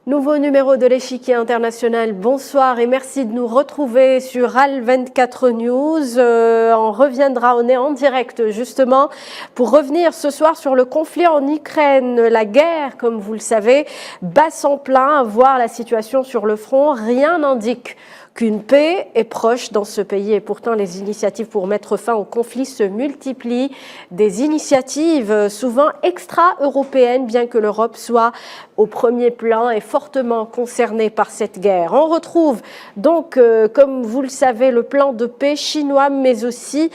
Nouveau numéro de l'échiquier international, bonsoir et merci de nous retrouver sur Al24 News. On reviendra, on est en direct justement pour revenir ce soir sur le conflit en Ukraine. La guerre, comme vous le savez, bat son plein, voir la situation sur le front. Rien n'indique qu'une paix est proche dans ce pays et pourtant les initiatives pour mettre fin au conflit se multiplient. Des initiatives souvent extra-européennes, bien que l'Europe soit au premier plan et fortement concernée par cette guerre. On retrouve donc, comme vous le savez, le plan de paix chinois, mais aussi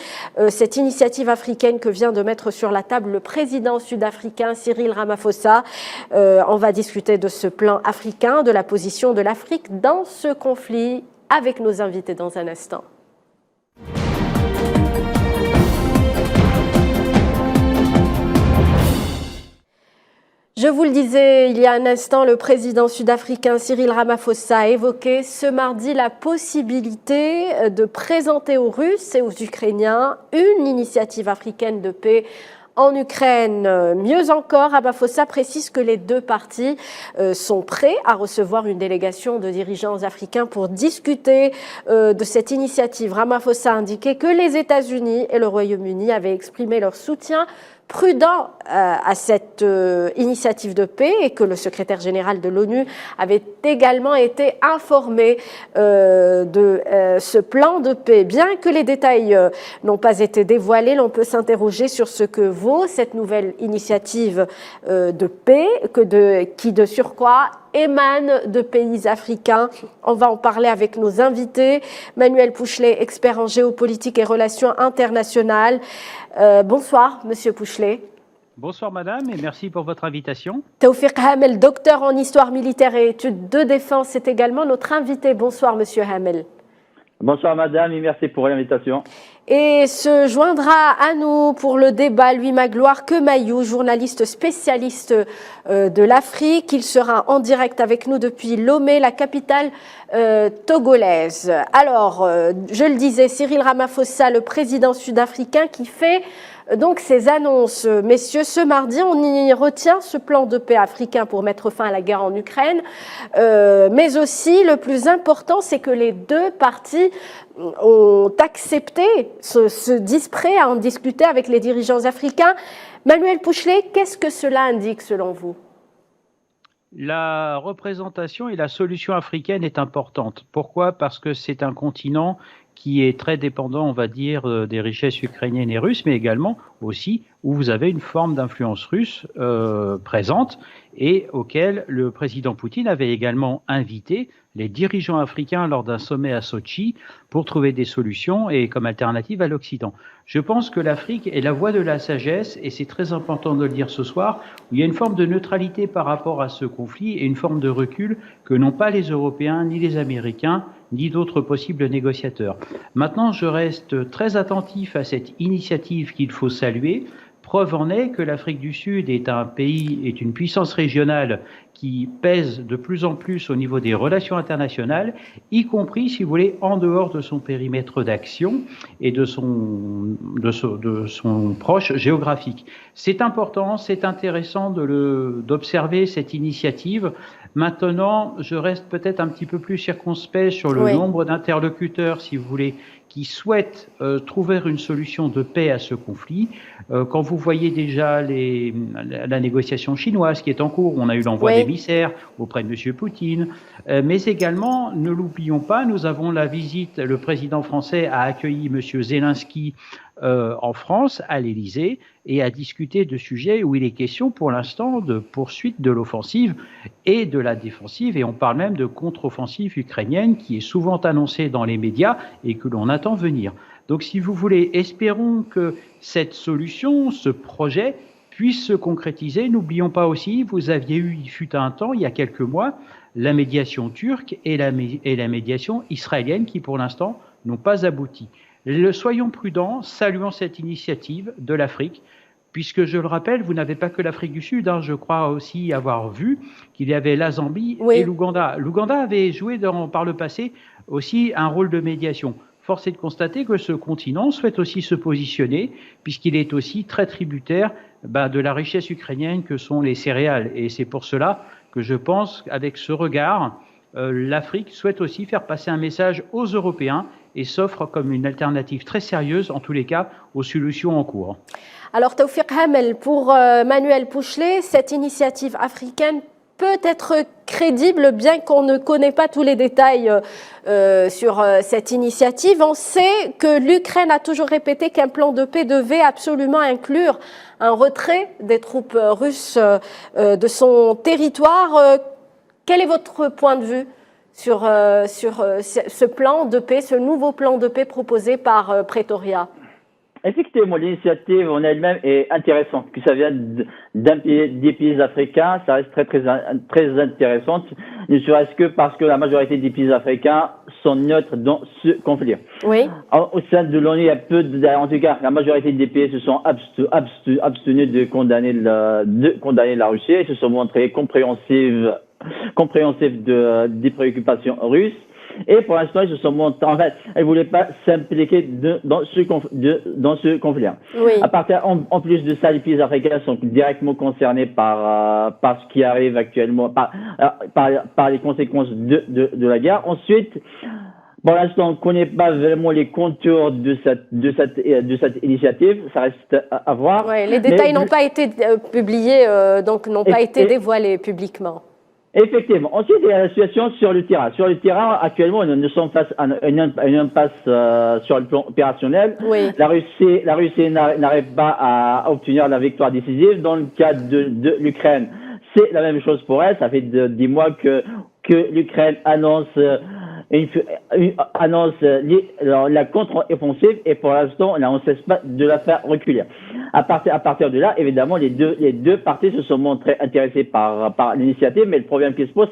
cette initiative africaine que vient de mettre sur la table le président sud-africain Cyril Ramaphosa. On va discuter de ce plan africain, de la position de l'Afrique dans ce conflit, avec nos invités dans un instant. Je vous le disais il y a un instant, le président sud-africain Cyril Ramaphosa a évoqué ce mardi la possibilité de présenter aux Russes et aux Ukrainiens une initiative africaine de paix en Ukraine. Mieux encore, Ramaphosa précise que les deux parties sont prêts à recevoir une délégation de dirigeants africains pour discuter de cette initiative. Ramaphosa a indiqué que les États-Unis et le Royaume-Uni avaient exprimé leur soutien prudent à cette initiative de paix et que le secrétaire général de l'ONU avait également été informé de ce plan de paix. Bien que les détails n'ont pas été dévoilés, l'on peut s'interroger sur ce que vaut cette nouvelle initiative de paix qui de surcroît émane de pays africains. On va en parler avec nos invités. Manuel Pouchelet, expert en géopolitique et relations internationales. Bonsoir, Monsieur Pouchelet. Bonsoir, Madame, et merci pour votre invitation. Taoufik Hamel, docteur en histoire militaire et études de défense, est également notre invité. Bonsoir, Monsieur Hamel. Bonsoir, Madame, et merci pour l'invitation. Et se joindra à nous pour le débat Louis Magloire Kemayou, journaliste spécialiste de l'Afrique. Il sera en direct avec nous depuis Lomé, la capitale togolaise. Alors, je le disais, Cyril Ramaphosa, le président sud-africain, qui fait donc ces annonces. Messieurs, ce mardi, on y retient ce plan de paix africain pour mettre fin à la guerre en Ukraine. Mais aussi, le plus important, c'est que les deux parties ont accepté, se disent prêts à en discuter avec les dirigeants africains. Manuel Pouchelet, qu'est-ce que cela indique selon vous ? La représentation et la solution africaine est importante. Pourquoi ? Parce que c'est un continent qui est très dépendant, on va dire, des richesses ukrainiennes et russes, mais également aussi où vous avez une forme d'influence russe présente et auquel le président Poutine avait également invité les dirigeants africains lors d'un sommet à Sochi pour trouver des solutions et comme alternative à l'Occident. Je pense que l'Afrique est la voie de la sagesse et c'est très important de le dire ce soir, où il y a une forme de neutralité par rapport à ce conflit et une forme de recul que n'ont pas les Européens, ni les Américains, ni d'autres possibles négociateurs. Maintenant, je reste très attentif à cette initiative qu'il faut saluer. Preuve en est que l'Afrique du Sud est une puissance régionale qui pèse de plus en plus au niveau des relations internationales, y compris, si vous voulez, en dehors de son périmètre d'action et de son proche géographique. C'est important, c'est intéressant d'observer cette initiative. Maintenant, je reste peut-être un petit peu plus circonspect sur le nombre d'interlocuteurs, si vous voulez, qui souhaitent trouver une solution de paix à ce conflit. Quand vous voyez déjà la négociation chinoise qui est en cours, on a eu l'envoi d'émissaires auprès de M. Poutine, mais également, ne l'oublions pas, nous avons la visite, le président français a accueilli M. Zelensky en France, à l'Élysée, et a discuté de sujets où il est question pour l'instant de poursuite de l'offensive et de la défensive, et on parle même de contre-offensive ukrainienne qui est souvent annoncée dans les médias et que l'on attend venir. Donc si vous voulez, espérons que cette solution, ce projet puisse se concrétiser. N'oublions pas aussi, vous aviez eu, il fut un temps, il y a quelques mois, la médiation turque et la médiation israélienne qui pour l'instant n'ont pas abouti. Soyons prudents, saluons cette initiative de l'Afrique, puisque je le rappelle, vous n'avez pas que l'Afrique du Sud, je crois aussi avoir vu qu'il y avait la Zambie et l'Ouganda. L'Ouganda avait joué par le passé aussi un rôle de médiation. Force est de constater que ce continent souhaite aussi se positionner, puisqu'il est aussi très tributaire de la richesse ukrainienne que sont les céréales. Et c'est pour cela que je pense qu'avec ce regard, l'Afrique souhaite aussi faire passer un message aux Européens et s'offre comme une alternative très sérieuse, en tous les cas, aux solutions en cours. Alors, Taoufik Hamel, pour Manuel Pouchelet, cette initiative africaine peut être crédible, bien qu'on ne connaît pas tous les détails sur cette initiative. On sait que l'Ukraine a toujours répété qu'un plan de paix devait absolument inclure un retrait des troupes russes de son territoire. Quel est votre point de vue sur ce plan de paix, ce nouveau plan de paix proposé par Pretoria? Effectivement, l'initiative en elle-même est intéressante. Que ça vienne des pays africains, ça reste très intéressante, ne serait-ce que parce que la majorité des pays africains sont neutres dans ce conflit. Oui. Au sein de l'ONU, il y a en tout cas, la majorité des pays se sont abstenus de condamner la Russie et se sont montrés compréhensifs des préoccupations russes. Et pour l'instant, ils se sont montrés, en fait, elles ne voulaient pas s'impliquer dans ce conflit. Oui. En plus de ça, les pays africains sont directement concernés par ce qui arrive actuellement, par les conséquences de la guerre. Ensuite, pour l'instant, on ne connaît pas vraiment les contours de cette initiative. Ça reste à voir. Oui, les détails n'ont pas été publiés, donc n'ont pas été dévoilés publiquement. Effectivement. Ensuite, il y a la situation sur le terrain. Sur le terrain, actuellement, nous sommes face à une impasse sur le plan opérationnel. Oui. La Russie n'arrive pas à obtenir la victoire décisive. Dans le cas de l'Ukraine, c'est la même chose pour elle. Ça fait 10 mois que l'Ukraine annonce la contre-offensive et pour l'instant, on ne cesse pas de la faire reculer. À partir de là, évidemment, les deux parties se sont montrées intéressées par l'initiative, mais le problème qui se pose,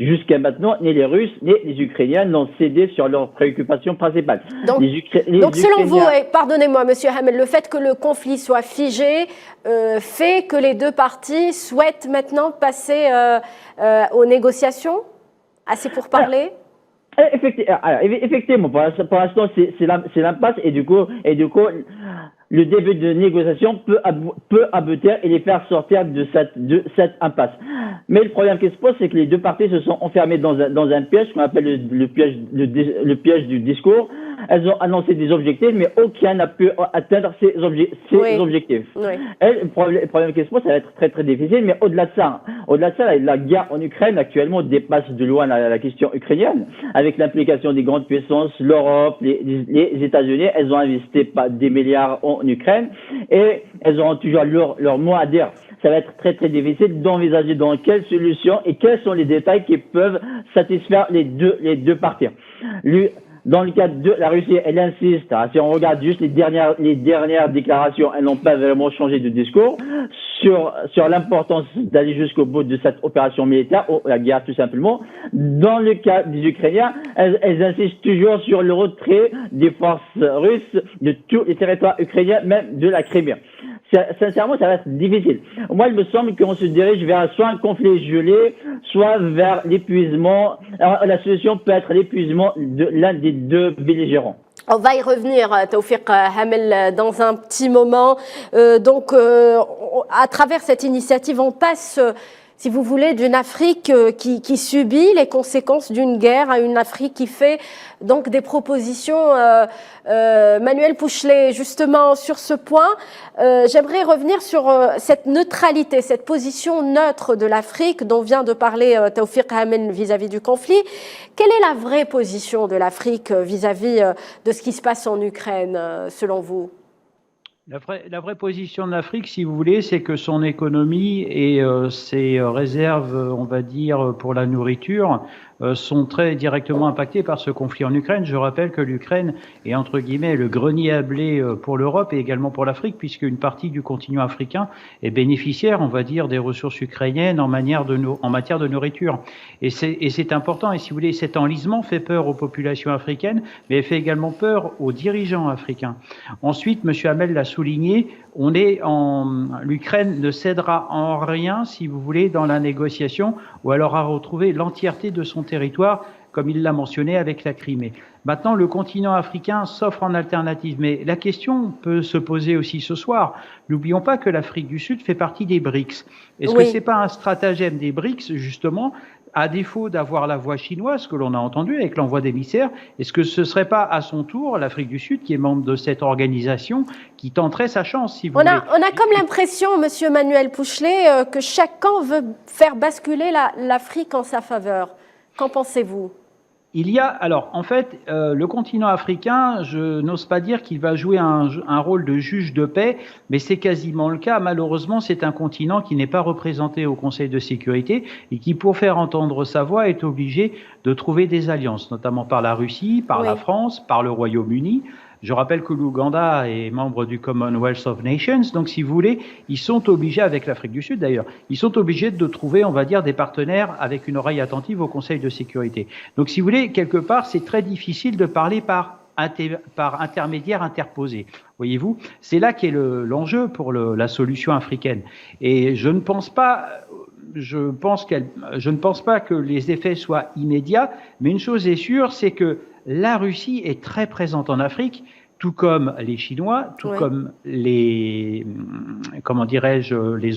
jusqu'à maintenant, ni les Russes ni les Ukrainiens n'ont cédé sur leurs préoccupations principales. Donc selon vous, et pardonnez-moi, Monsieur Hamel, le fait que le conflit soit figé fait que les deux parties souhaitent maintenant passer aux négociations, assez pour parler? Effectivement, pour l'instant, c'est l'impasse et du coup, le début de négociation peut aboutir et les faire sortir de cette impasse. Mais le problème qui se pose, c'est que les deux parties se sont enfermées dans un piège qu'on appelle le piège du discours. Elles ont annoncé des objectifs, mais aucun n'a pu atteindre ces objectifs. Oui. Et le problème qui se pose, ça va être très très difficile. Mais au-delà de ça, la guerre en Ukraine actuellement dépasse de loin la question ukrainienne, avec l'implication des grandes puissances, l'Europe, les États-Unis. Elles ont investi des milliards en Ukraine et elles auront toujours leur mot à dire. Ça va être très très difficile d'envisager dans quelle solution et quels sont les détails qui peuvent satisfaire les deux parties. Dans le cas de la Russie, elle insiste. Si on regarde juste les dernières déclarations, elles n'ont pas vraiment changé de discours sur l'importance d'aller jusqu'au bout de cette opération militaire, ou la guerre tout simplement. Dans le cas des Ukrainiens, elles insistent toujours sur le retrait des forces russes de tous les territoires ukrainiens, même de la Crimée. Sincèrement, ça va être difficile. Moi, il me semble qu'on se dirige vers soit un conflit gelé, soit vers l'épuisement. Alors, la solution peut être l'épuisement de l'un des deux belligérants. On va y revenir, Taoufik Hamel, dans un petit moment. À travers cette initiative, on passe, si vous voulez, d'une Afrique qui subit les conséquences d'une guerre à une Afrique qui fait donc des propositions. Manuel Pouchelet, justement, sur ce point, j'aimerais revenir sur cette neutralité, cette position neutre de l'Afrique dont vient de parler Taoufik Hamel vis-à-vis du conflit. Quelle est la vraie position de l'Afrique vis-à-vis de ce qui se passe en Ukraine, selon vous ? La vraie position de l'Afrique, si vous voulez, c'est que son économie et ses réserves, on va dire, pour la nourriture, sont très directement impactés par ce conflit en Ukraine. Je rappelle que l'Ukraine est entre guillemets le grenier à blé pour l'Europe et également pour l'Afrique, puisqu'une partie du continent africain est bénéficiaire, on va dire, des ressources ukrainiennes en matière de nourriture. Et c'est important. Et si vous voulez, cet enlisement fait peur aux populations africaines, mais fait également peur aux dirigeants africains. Ensuite, M. Hamel l'a souligné, l'Ukraine ne cédera en rien, si vous voulez, dans la négociation, ou alors à retrouver l'entièreté de son territoire comme il l'a mentionné avec la Crimée. Maintenant, le continent africain s'offre en alternative, mais la question peut se poser aussi ce soir. N'oublions pas que l'Afrique du Sud fait partie des BRICS. Est-ce que c'est pas un stratagème des BRICS, justement, à défaut d'avoir la voix chinoise que l'on a entendue avec l'envoi d'émissaires, est-ce que ce ne serait pas à son tour l'Afrique du Sud, qui est membre de cette organisation, qui tenterait sa chance, si vous voulez? On a comme l'impression, Monsieur Manuel Pouchelet, que chaque camp veut faire basculer l'Afrique en sa faveur. Qu'en pensez-vous? Alors, en fait, le continent africain, je n'ose pas dire qu'il va jouer un rôle de juge de paix, mais c'est quasiment le cas. Malheureusement, c'est un continent qui n'est pas représenté au Conseil de sécurité et qui, pour faire entendre sa voix, est obligé de trouver des alliances, notamment par la Russie, par la France, par le Royaume-Uni. Je rappelle que l'Ouganda est membre du Commonwealth of Nations, donc si vous voulez, ils sont obligés, avec l'Afrique du Sud d'ailleurs, ils sont obligés de trouver, on va dire, des partenaires avec une oreille attentive au Conseil de sécurité. Donc si vous voulez, quelque part, c'est très difficile de parler par intermédiaire interposé. Voyez-vous, c'est là qu'est l'enjeu pour la solution africaine. Et je ne pense pas que les effets soient immédiats, mais une chose est sûre, c'est que la Russie est très présente en Afrique, tout comme les Chinois, tout comme les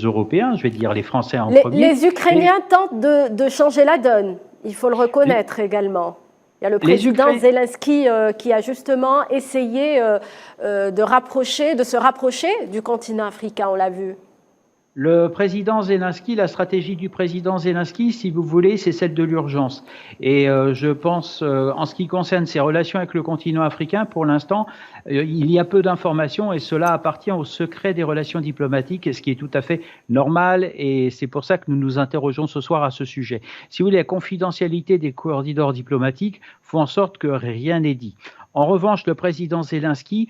Européens, je vais dire les Français en premier. Les Ukrainiens tentent de changer la donne, il faut le reconnaître également. Il y a le président Zelensky qui a justement essayé de se rapprocher du continent africain, on l'a vu. Le président Zelensky, la stratégie du président Zelensky, si vous voulez, c'est celle de l'urgence. Et je pense, en ce qui concerne ses relations avec le continent africain, pour l'instant, il y a peu d'informations et cela appartient au secret des relations diplomatiques, ce qui est tout à fait normal. Et c'est pour ça que nous nous interrogeons ce soir à ce sujet. Si vous voulez, la confidentialité des corridors diplomatiques fait en sorte que rien n'est dit. En revanche, le président Zelensky,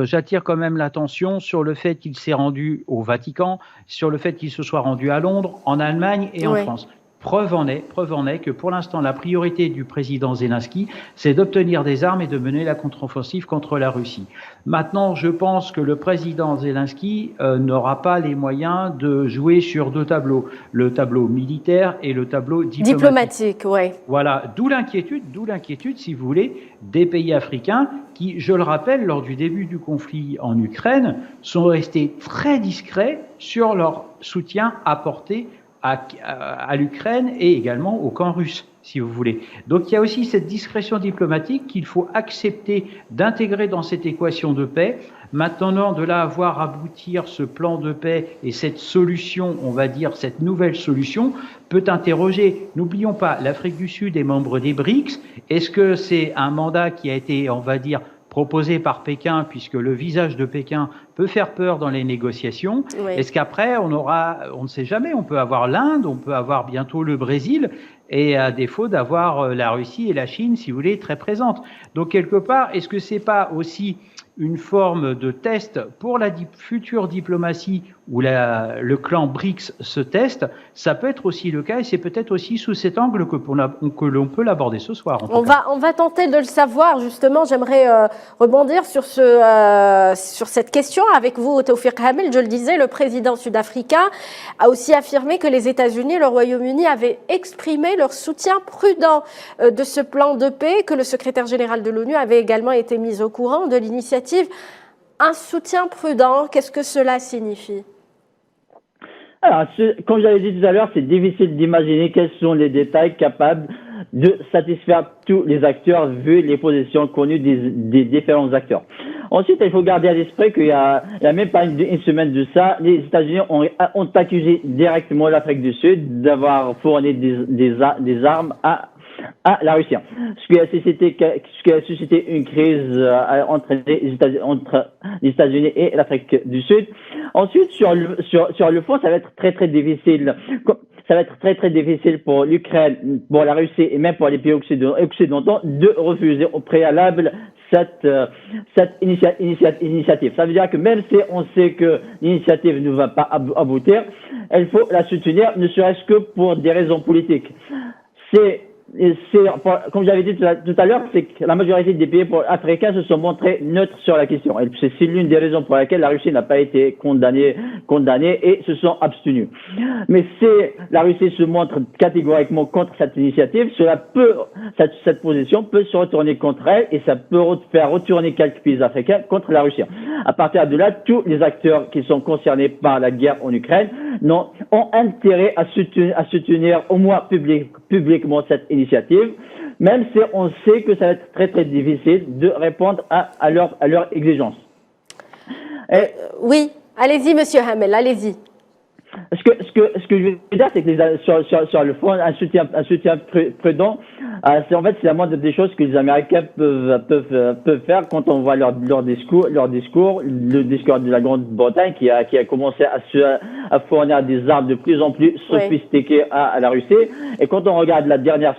j'attire quand même l'attention sur le fait qu'il s'est rendu au Vatican, sur le fait qu'il se soit rendu à Londres, en Allemagne et en France. Preuve en est que pour l'instant, la priorité du président Zelensky, c'est d'obtenir des armes et de mener la contre-offensive contre la Russie. Maintenant, je pense que le président Zelensky n'aura pas les moyens de jouer sur deux tableaux, le tableau militaire et le tableau diplomatique. Voilà, d'où l'inquiétude, si vous voulez, des pays africains qui, je le rappelle, lors du début du conflit en Ukraine, sont restés très discrets sur leur soutien apporté à l'Ukraine et également au camp russe, si vous voulez. Donc il y a aussi cette discrétion diplomatique qu'il faut accepter d'intégrer dans cette équation de paix. Maintenant, de là à voir aboutir ce plan de paix et cette solution, on va dire cette nouvelle solution, peut interroger. N'oublions pas, l'Afrique du Sud est membre des BRICS. Est-ce que c'est un mandat qui a été, on va dire, proposé par Pékin, puisque le visage de Pékin peut faire peur dans les négociations? Est-ce qu'après, on ne sait jamais, on peut avoir l'Inde, on peut avoir bientôt le Brésil, et à défaut d'avoir la Russie et la Chine, si vous voulez, très présentes. Donc, quelque part, est-ce que c'est pas aussi une forme de test pour la future diplomatie où le clan BRICS se teste? Ça peut être aussi le cas et c'est peut-être aussi sous cet angle que l'on peut l'aborder ce soir. On va tenter de le savoir, justement. J'aimerais rebondir sur cette question avec vous, Taoufik Hamel. Je le disais, le président sud-africain a aussi affirmé que les États-Unis et le Royaume-Uni avaient exprimé leur soutien prudent de ce plan de paix, que le secrétaire général de l'ONU avait également été mis au courant de l'initiative. Un soutien prudent, qu'est-ce que cela signifie? Alors, comme j'avais dit tout à l'heure, c'est difficile d'imaginer quels sont les détails capables de satisfaire tous les acteurs vu les positions connues des différents acteurs. Ensuite, il faut garder à l'esprit qu'il y a même pas une semaine de ça, les États-Unis ont accusé directement l'Afrique du Sud d'avoir fourni des armes à la Russie. Ce qui a suscité une crise entre les États-Unis et l'Afrique du Sud. Ensuite, sur le fond, ça va être très très difficile. Ça va être très très difficile pour l'Ukraine, pour la Russie et même pour les pays occidentaux de refuser au préalable cette initiative. Ça veut dire que même si on sait que l'initiative ne va pas aboutir, il faut la soutenir, ne serait-ce que pour des raisons politiques. C'est comme j'avais dit tout à l'heure, c'est que la majorité des pays africains se sont montrés neutres sur la question. Et c'est l'une des raisons pour laquelle la Russie n'a pas été condamnée et se sont abstenus. Mais si la Russie se montre catégoriquement contre cette initiative, cette position peut se retourner contre elle et ça peut faire retourner quelques pays africains contre la Russie. À partir de là, tous les acteurs qui sont concernés par la guerre en Ukraine ont intérêt à soutenir au moins publiquement cette initiative, même si on sait que ça va être très très difficile de répondre à leurs exigences. Oui, allez-y, Monsieur Hamel, allez-y. Ce que je veux dire, c'est que sur le fond, un soutien prudent, c'est la moindre des choses que les Américains peuvent faire quand on voit leur discours, le discours de la Grande-Bretagne qui a commencé à fournir des armes de plus en plus sophistiquées à la Russie. Et quand on regarde la dernière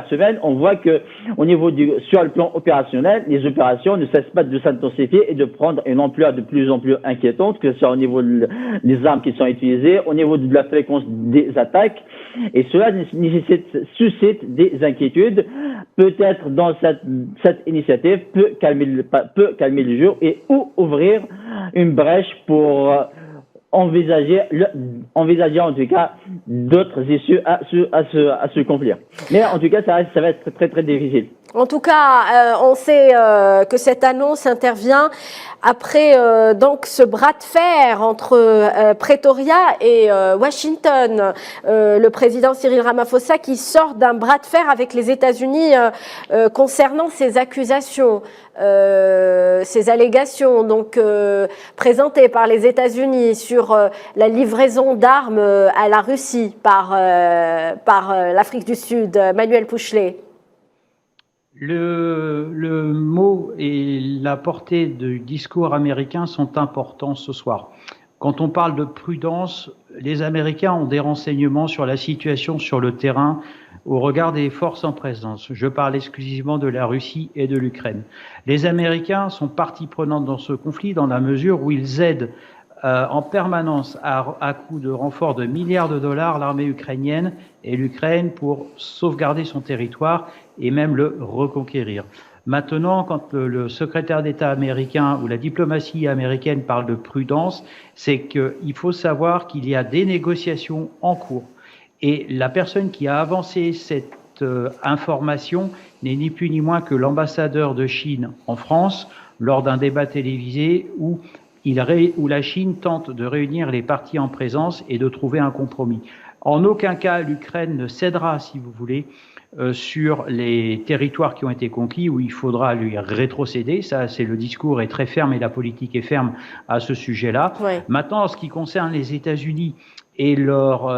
semaine, on voit que au niveau sur le plan opérationnel, les opérations ne cessent pas de s'intensifier et de prendre une ampleur de plus en plus inquiétante, que ce soit au niveau des armes qui sont utilisées, au niveau de la fréquence des attaques, et cela suscite des inquiétudes. Peut-être dans cette initiative peut calmer le jeu et ou ouvrir une brèche pour envisager en tout cas d'autres issues à ce conflit. Mais en tout cas, ça va être très très difficile. En tout cas, on sait que cette annonce intervient après donc ce bras de fer entre Pretoria et Washington. Le président Cyril Ramaphosa qui sort d'un bras de fer avec les États-Unis concernant ces accusations, ces allégations donc présentées par les États-Unis sur la livraison d'armes à la Russie par l'Afrique du Sud. Manuel Pouchelet. Le mot et la portée du discours américain sont importants ce soir. Quand on parle de prudence, les Américains ont des renseignements sur la situation sur le terrain au regard des forces en présence. Je parle exclusivement de la Russie et de l'Ukraine. Les Américains sont partie prenante dans ce conflit dans la mesure où ils aident en permanence à coût de renfort de milliards de dollars l'armée ukrainienne et l'Ukraine pour sauvegarder son territoire et même le reconquérir. Maintenant, quand le secrétaire d'État américain ou la diplomatie américaine parle de prudence, c'est qu'il faut savoir qu'il y a des négociations en cours. Et la personne qui a avancé cette information n'est ni plus ni moins que l'ambassadeur de Chine en France lors d'un débat télévisé où la Chine tente de réunir les parties en présence et de trouver un compromis. En aucun cas, l'Ukraine ne cédera, si vous voulez, sur les territoires qui ont été conquis, où il faudra lui rétrocéder. Ça, c'est le discours est très ferme et la politique est ferme à ce sujet-là. Ouais. Maintenant, en ce qui concerne les États-Unis et leur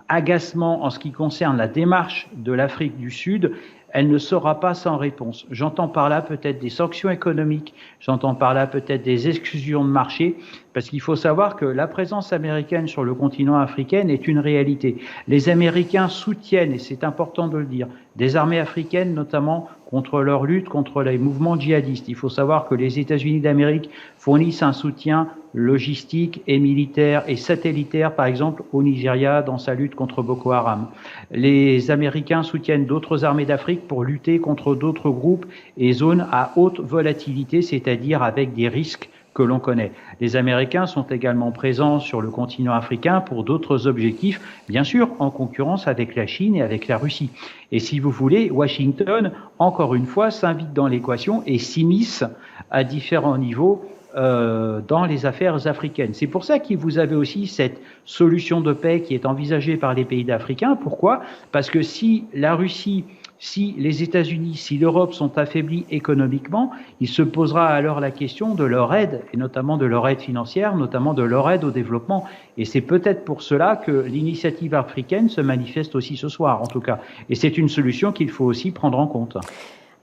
agacement en ce qui concerne la démarche de l'Afrique du Sud, elle ne sera pas sans réponse. J'entends par là peut-être des sanctions économiques, j'entends par là peut-être des exclusions de marché, parce qu'il faut savoir que la présence américaine sur le continent africain est une réalité. Les Américains soutiennent, et c'est important de le dire, des armées africaines, notamment contre leur lutte contre les mouvements djihadistes. Il faut savoir que les États-Unis d'Amérique fournissent un soutien logistique et militaire et satellitaire, par exemple, au Nigeria dans sa lutte contre Boko Haram. Les Américains soutiennent d'autres armées d'Afrique pour lutter contre d'autres groupes et zones à haute volatilité, c'est-à-dire avec des risques que l'on connaît. Les Américains sont également présents sur le continent africain pour d'autres objectifs, bien sûr en concurrence avec la Chine et avec la Russie. Et si vous voulez, Washington, encore une fois, s'invite dans l'équation et s'immisce à différents niveaux dans les affaires africaines. C'est pour ça que vous avez aussi cette solution de paix qui est envisagée par les pays africains. Pourquoi ? Parce que si la Russie, si les États-Unis, si l'Europe sont affaiblis économiquement, il se posera alors la question de leur aide, et notamment de leur aide financière, notamment de leur aide au développement. Et c'est peut-être pour cela que l'initiative africaine se manifeste aussi ce soir, en tout cas. Et c'est une solution qu'il faut aussi prendre en compte.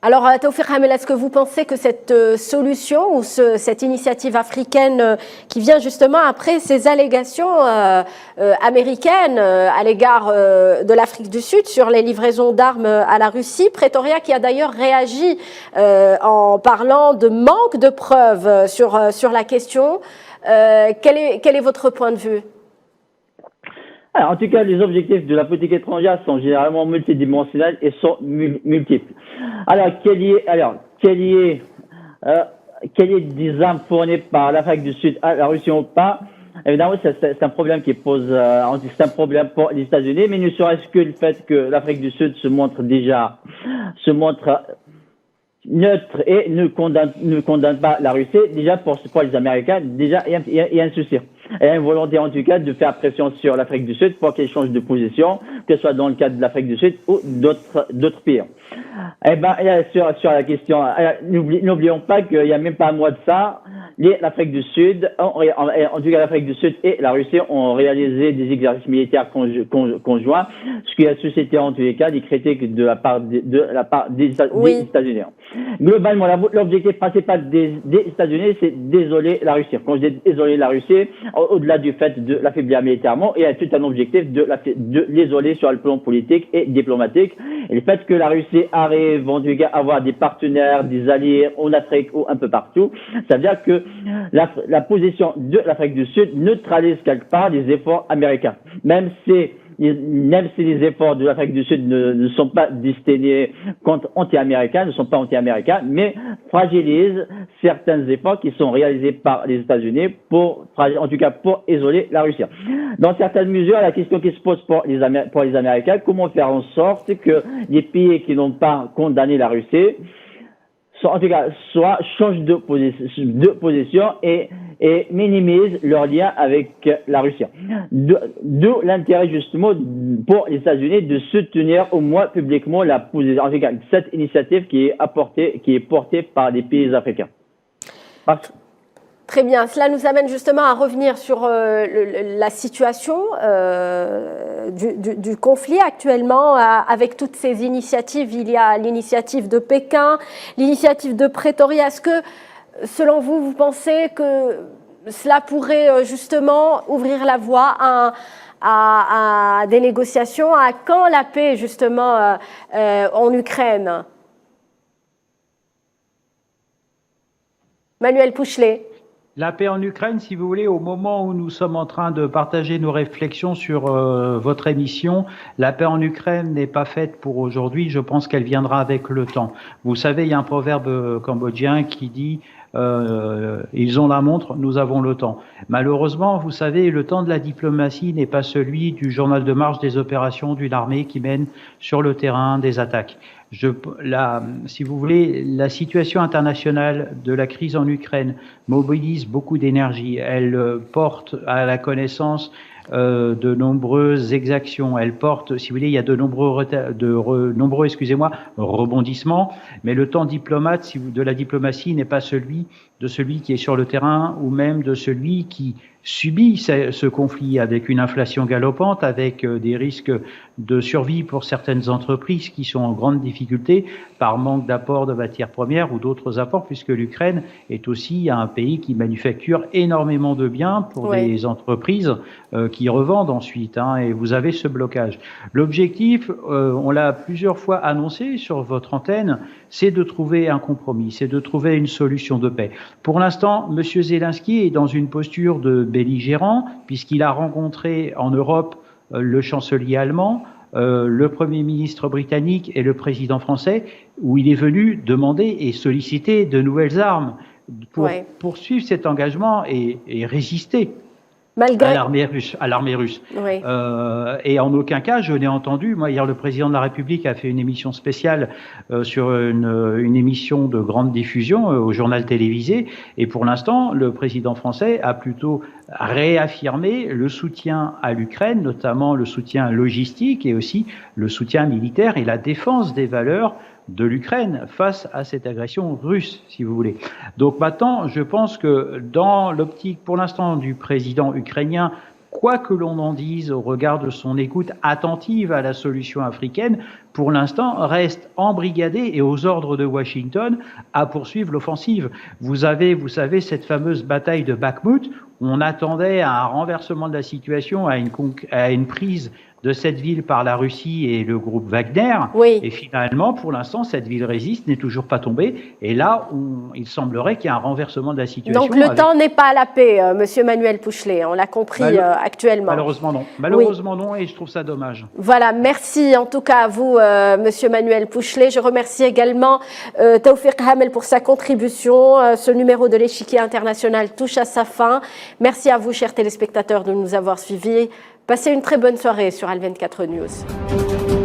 Alors, Taoufik Hamel, est-ce que vous pensez que cette solution ou cette initiative africaine qui vient justement après ces allégations américaines à l'égard de l'Afrique du Sud sur les livraisons d'armes à la Russie, Pretoria qui a d'ailleurs réagi en parlant de manque de preuves sur la question, quel est votre point de vue ? Alors, en tout cas, les objectifs de la politique étrangère sont généralement multidimensionnels et sont multiples. Alors, quel est des armes fournies par l'Afrique du Sud à la Russie ou pas? Évidemment, c'est un problème qui pose, c'est un problème pour les États-Unis, mais ne serait-ce que le fait que l'Afrique du Sud se montre neutre et ne condamne pas la Russie, déjà pour les Américains, déjà il y a un souci. Il y a une volonté en tout cas de faire pression sur l'Afrique du Sud pour qu'elle change de position, que ce soit dans le cadre de l'Afrique du Sud ou d'autres pays. Eh ben, sur la question, n'oublions pas qu'il y a même pas un mois de ça, l'Afrique du Sud, en tout cas l'Afrique du Sud et la Russie ont réalisé des exercices militaires conjoints, ce qui a suscité en tous les cas des critiques de la part des États-Unis. Globalement, l'objectif principal des États-Unis, c'est désoler la Russie. Quand je dis désoler la Russie, au-delà du fait de l'affaiblir militairement, il y a tout un objectif de l'isoler sur le plan politique et diplomatique. Et le fait que la Russie arrive en tout cas à avoir des partenaires, des alliés en Afrique ou un peu partout, ça veut dire que la position de l'Afrique du Sud neutralise quelque part les efforts américains. Même si les efforts de l'Afrique du Sud ne sont pas destinés contre anti-américains, ne sont pas anti-américains, mais fragilisent certains efforts qui sont réalisés par les États-Unis en tout cas pour isoler la Russie. Dans certaines mesures, la question qui se pose pour les Américains, comment faire en sorte que les pays qui n'ont pas condamné la Russie, en tout cas, changent de position et minimisent leur lien avec la Russie. D'où l'intérêt justement pour les États-Unis de soutenir au moins publiquement la position, en tout cas, cette initiative qui est portée par les pays africains. Très bien. Cela nous amène justement à revenir sur la situation du conflit actuellement avec toutes ces initiatives. Il y a l'initiative de Pékin, l'initiative de Pretoria. Est-ce que, selon vous, vous pensez que cela pourrait justement ouvrir la voie à des négociations? À quand la paix justement en Ukraine? Manuel Pouchelet. La paix en Ukraine, si vous voulez, au moment où nous sommes en train de partager nos réflexions sur votre émission, la paix en Ukraine n'est pas faite pour aujourd'hui. Je pense qu'elle viendra avec le temps. Vous savez, il y a un proverbe cambodgien qui dit ils ont la montre, nous avons le temps. Malheureusement, vous savez, le temps de la diplomatie n'est pas celui du journal de marche des opérations d'une armée qui mène sur le terrain des attaques. Si vous voulez, la situation internationale de la crise en Ukraine mobilise beaucoup d'énergie. Elle porte à la connaissance de nombreuses exactions. Elle porte, si vous voulez, il y a de nombreux rebondissements, mais le temps diplomate de la diplomatie n'est pas celui qui est sur le terrain ou même de celui qui subit ce conflit avec une inflation galopante, avec des risques de survie pour certaines entreprises qui sont en grande difficulté par manque d'apport de matières premières ou d'autres apports, puisque l'Ukraine est aussi un pays qui manufacture énormément de biens pour des entreprises qui revendent ensuite, et vous avez ce blocage. L'objectif, on l'a plusieurs fois annoncé sur votre antenne, c'est de trouver un compromis, c'est de trouver une solution de paix. Pour l'instant, M. Zelensky est dans une posture de belligérant, puisqu'il a rencontré en Europe le chancelier allemand, le Premier ministre britannique et le président français, où il est venu demander et solliciter de nouvelles armes pour poursuivre cet engagement et résister à l'armée russe. Oui. Et en aucun cas, je n'ai entendu, moi hier le président de la République a fait une émission spéciale sur une émission de grande diffusion au journal télévisé, et pour l'instant, le président français a plutôt réaffirmé le soutien à l'Ukraine, notamment le soutien logistique et aussi le soutien militaire et la défense des valeurs de l'Ukraine face à cette agression russe, si vous voulez. Donc maintenant, je pense que dans l'optique, pour l'instant, du président ukrainien, quoi que l'on en dise au regard de son écoute attentive à la solution africaine, pour l'instant, reste embrigadé et aux ordres de Washington à poursuivre l'offensive. Vous savez, cette fameuse bataille de Bakhmut, où on attendait à un renversement de la situation, à une prise de cette ville par la Russie et le groupe Wagner. Oui. Et finalement, pour l'instant, cette ville résiste, n'est toujours pas tombée. Et là, il semblerait qu'il y a un renversement de la situation. Donc le temps n'est pas à la paix, Monsieur Manuel Pouchelet, on l'a compris actuellement. Malheureusement non. Malheureusement non, et je trouve ça dommage. Voilà, merci en tout cas à vous, Monsieur Manuel Pouchelet. Je remercie également Taoufik Hamel pour sa contribution. Ce numéro de l'échiquier international touche à sa fin. Merci à vous, chers téléspectateurs, de nous avoir suivis. Passez une très bonne soirée sur Al 24 News.